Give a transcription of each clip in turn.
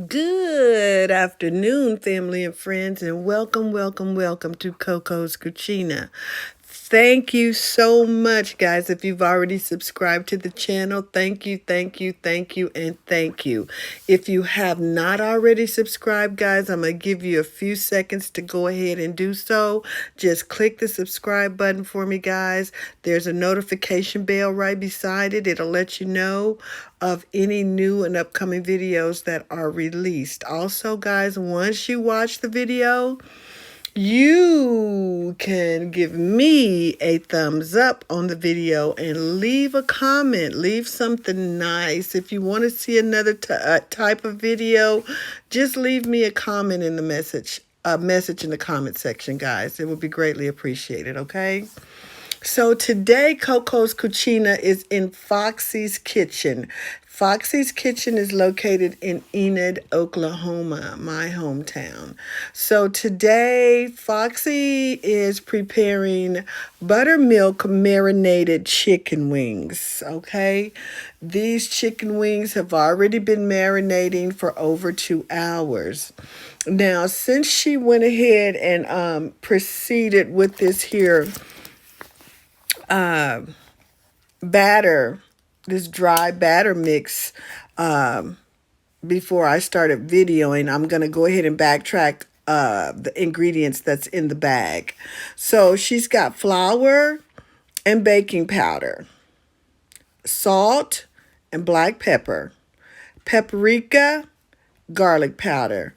Good afternoon, family and friends, and welcome to Coco's Cucina. Thank you so much, guys. If you've already subscribed to the channel, thank you, and thank you. If you have not already subscribed, guys, I'm going to give you a few seconds to go ahead and do so. Just click the subscribe button for me, guys. There's a notification bell right beside it. It'll let you know of any new and upcoming videos that are released. Also, guys, once you watch the video, you can give me a thumbs up on the video and leave a comment. Leave something nice. If you want to see another type of video, just leave me a comment in the message in the comment section, guys. It would be greatly appreciated, okay? So today, Coco's Cucina is in Foxy's Kitchen. Foxy's Kitchen is located in Enid, Oklahoma, my hometown. So today, Foxy is preparing buttermilk marinated chicken wings, okay? These chicken wings have already been marinating for over 2 hours. Now, since she went ahead and proceeded with this here batter, this dry batter mix, before I started videoing, I'm going to go ahead and backtrack the ingredients that's in the bag. So she's got flour and baking powder, salt and black pepper, paprika, garlic powder,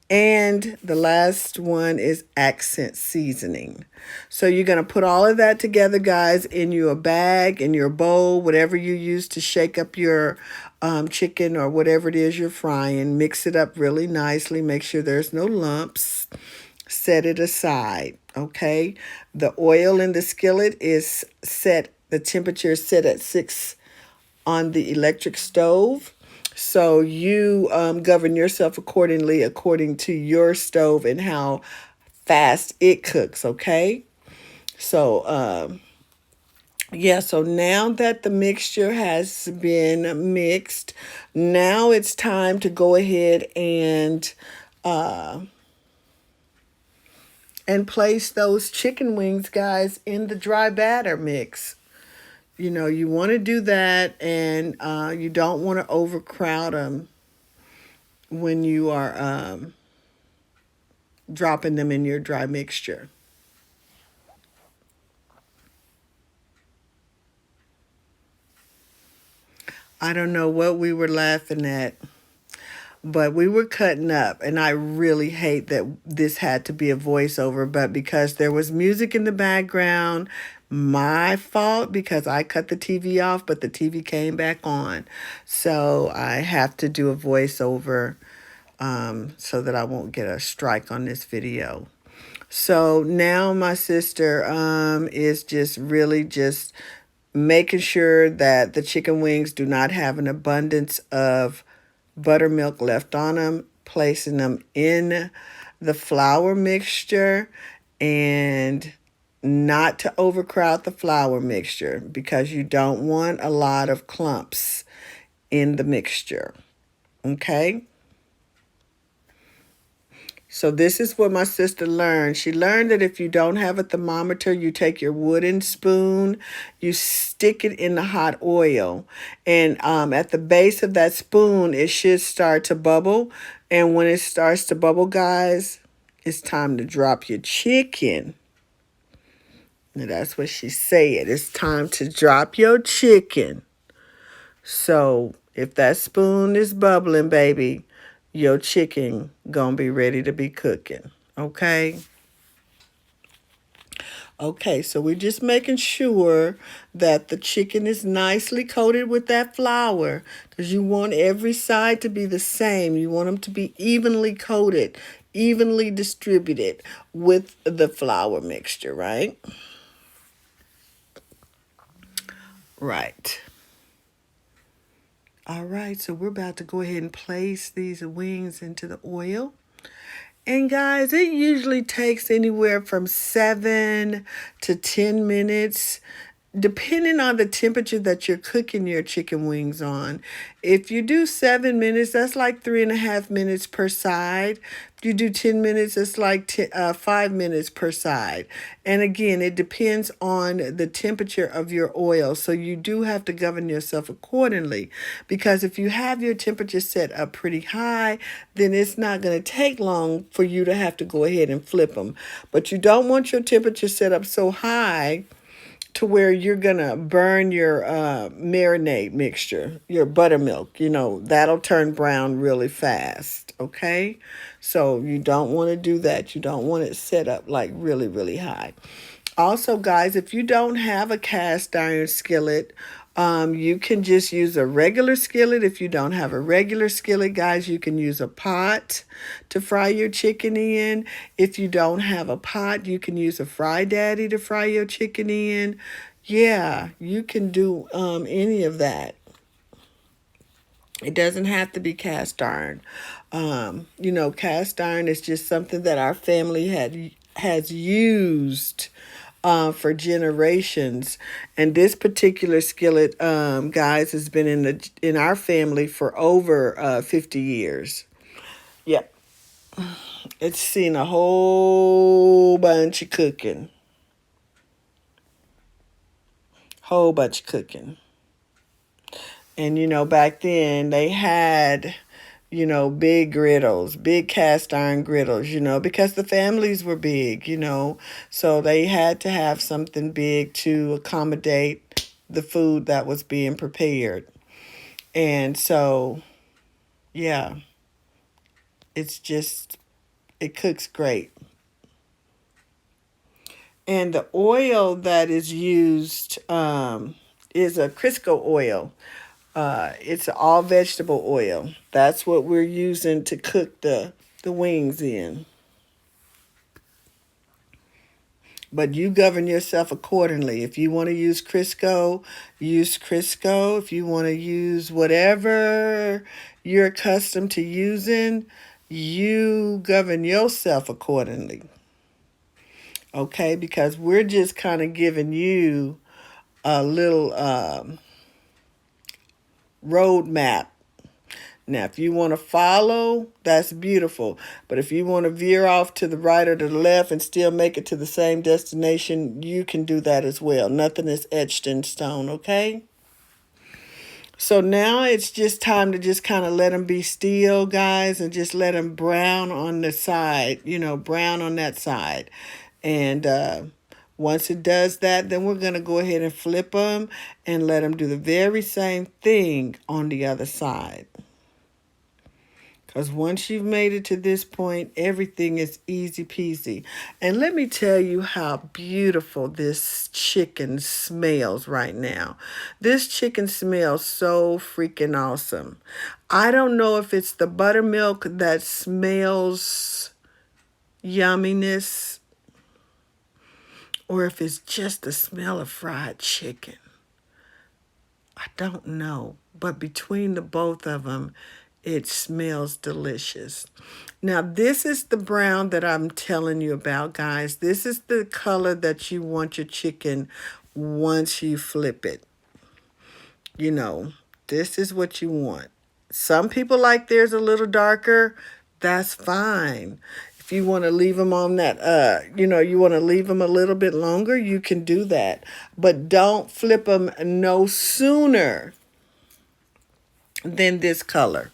and the last one is accent seasoning. So you're going to put all of that together, guys, in your bag, in your bowl, whatever you use to shake up your chicken or whatever it is you're frying. Mix it up really nicely. Make sure there's no lumps. Set it aside, okay? The oil in the skillet is set, the temperature is set at 6 on the electric stove. So you govern yourself accordingly, according to your stove and how fast it cooks, okay? So, yeah, so now that the mixture has been mixed, now it's time to go ahead and place those chicken wings, guys, in the dry batter mix. You know, you want to do that, and you don't want to overcrowd them when you are dropping them in your dry mixture. I don't know what we were laughing at, but we were cutting up, and I really hate that this had to be a voiceover, but because there was music in the background, my fault, because I cut the TV off, but the TV came back on. So I have to do a voiceover so that I won't get a strike on this video. So now my sister is just really just making sure that the chicken wings do not have an abundance of buttermilk left on them, placing them in the flour mixture, and not to overcrowd the flour mixture because you don't want a lot of clumps in the mixture, okay? So this is what my sister learned. She learned that if you don't have a thermometer, you take your wooden spoon, you stick it in the hot oil, and at the base of that spoon, it should start to bubble. And when it starts to bubble, guys, it's time to drop your chicken. And that's what she said. It's time to drop your chicken. So if that spoon is bubbling, baby, your chicken gonna be ready to be cooking, okay? Okay, so we're just making sure that the chicken is nicely coated with that flour because you want every side to be the same. You want them to be evenly coated, evenly distributed with the flour mixture, right? Right. All right, so we're about to go ahead and place these wings into the oil. And guys, it usually takes anywhere from 7 to 10 minutes depending on the temperature that you're cooking your chicken wings on, if you do 7 minutes, that's like 3.5 minutes per side. If you do 10 minutes, it's like 5 minutes per side. And again, it depends on the temperature of your oil. So you do have to govern yourself accordingly, because if you have your temperature set up pretty high, then it's not going to take long for you to have to go ahead and flip them. But you don't want your temperature set up so high to where you're gonna burn your marinade mixture, your buttermilk. That'll turn brown really fast. Okay, so you don't want to do that. You don't want it set up like really, really high. Also, guys, if you don't have a cast iron skillet, you can just use a regular skillet. If you don't have a regular skillet, guys, you can use a pot to fry your chicken in. If you don't have a pot, you can use a Fry Daddy to fry your chicken in. Yeah, you can do any of that. It doesn't have to be cast iron. Cast iron is just something that our family has used for generations. And this particular skillet, guys, has been in our family for over 50 years. Yep. It's seen a whole bunch of cooking. Whole bunch of cooking. And back then they had big griddles, big cast iron griddles, because the families were big, so they had to have something big to accommodate the food that was being prepared. And so, yeah, it cooks great. And the oil that is used is a Crisco oil. It's all vegetable oil. That's what we're using to cook the wings in. But you govern yourself accordingly. If you want to use Crisco, use Crisco. If you want to use whatever you're accustomed to using, you govern yourself accordingly. Okay? Because we're just kind of giving you a little roadmap. Now, if you want to follow, that's beautiful. But if you want to veer off to the right or to the left and still make it to the same destination, you can do that as well. Nothing is etched in stone, okay? So now it's just time to just kind of let them be still, guys, and just let them brown on the side, brown on that side. And once it does that, then we're going to go ahead and flip them and let them do the very same thing on the other side. Because once you've made it to this point, everything is easy peasy. And let me tell you how beautiful this chicken smells right now. This chicken smells so freaking awesome. I don't know if it's the buttermilk that smells yumminess or if it's just the smell of fried chicken. I don't know. But between the both of them, it smells delicious. Now, this is the brown that I'm telling you about, guys. This is the color that you want your chicken once you flip it. This is what you want. Some people like theirs a little darker. That's fine. If you want to leave them on that, you want to leave them a little bit longer, you can do that. But don't flip them no sooner than this color.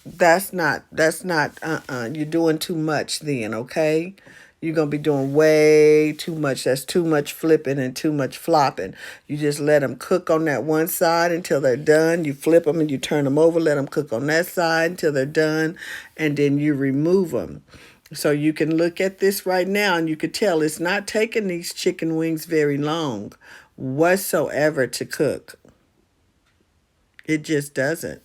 That's not, you're doing too much then, okay? You're going to be doing way too much. That's too much flipping and too much flopping. You just let them cook on that one side until they're done. You flip them and you turn them over, let them cook on that side until they're done, and then you remove them. So you can look at this right now and you could tell it's not taking these chicken wings very long whatsoever to cook. It just doesn't.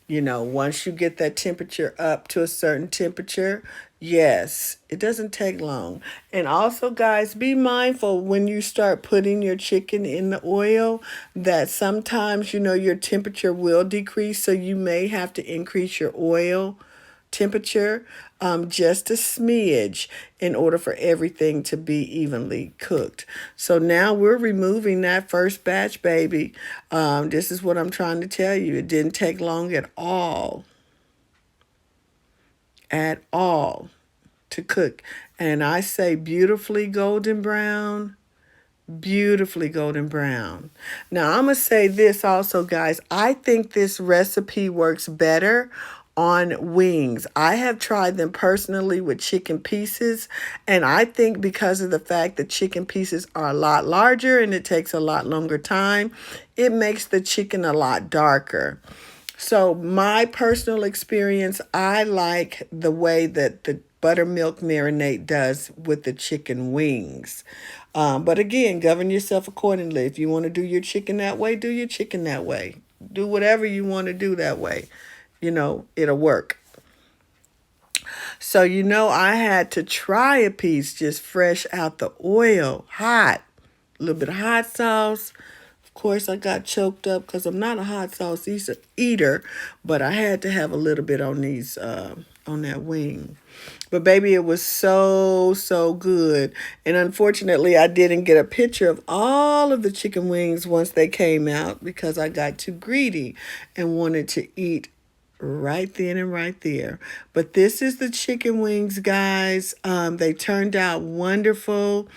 Once you get that temperature up to a certain temperature, yes, it doesn't take long. And also, guys, be mindful when you start putting your chicken in the oil that sometimes, your temperature will decrease. So you may have to increase your oil temperature, just a smidge, in order for everything to be evenly cooked. So now we're removing that first batch, baby. This is what I'm trying to tell you. It didn't take long at all to cook. And I say beautifully golden brown. Beautifully golden brown. Now, I'm going to say this also, guys. I think this recipe works better on wings. I have tried them personally with chicken pieces, and I think because of the fact that chicken pieces are a lot larger and it takes a lot longer time, it makes the chicken a lot darker. So my personal experience, I like the way that the buttermilk marinade does with the chicken wings. But again, govern yourself accordingly. If you want to do your chicken that way, do your chicken that way. Do whatever you want to do that way. It'll work. So, I had to try a piece just fresh out the oil, hot. A little bit of hot sauce. Of course, I got choked up because I'm not a hot sauce eater, but I had to have a little bit on on that wing. But baby, it was so, so good. And unfortunately, I didn't get a picture of all of the chicken wings once they came out because I got too greedy and wanted to eat right then and right there. But this is the chicken wings, guys. They turned out wonderful.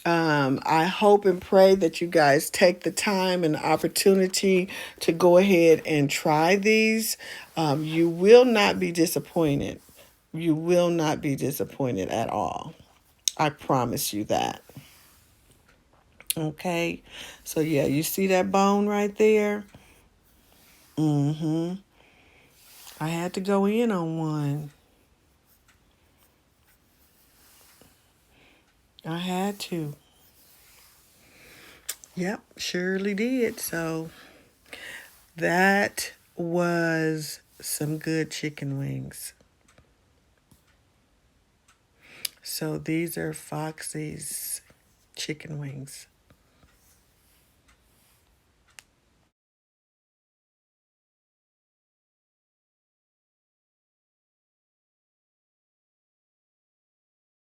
I hope and pray that you guys take the time and the opportunity to go ahead and try these. You will not be disappointed. You will not be disappointed at all. I promise you that. Okay. So yeah, you see that bone right there? Mm-hmm. I had to go in on one. I had to. Yep, surely did. So that was some good chicken wings. So these are Foxy's chicken wings.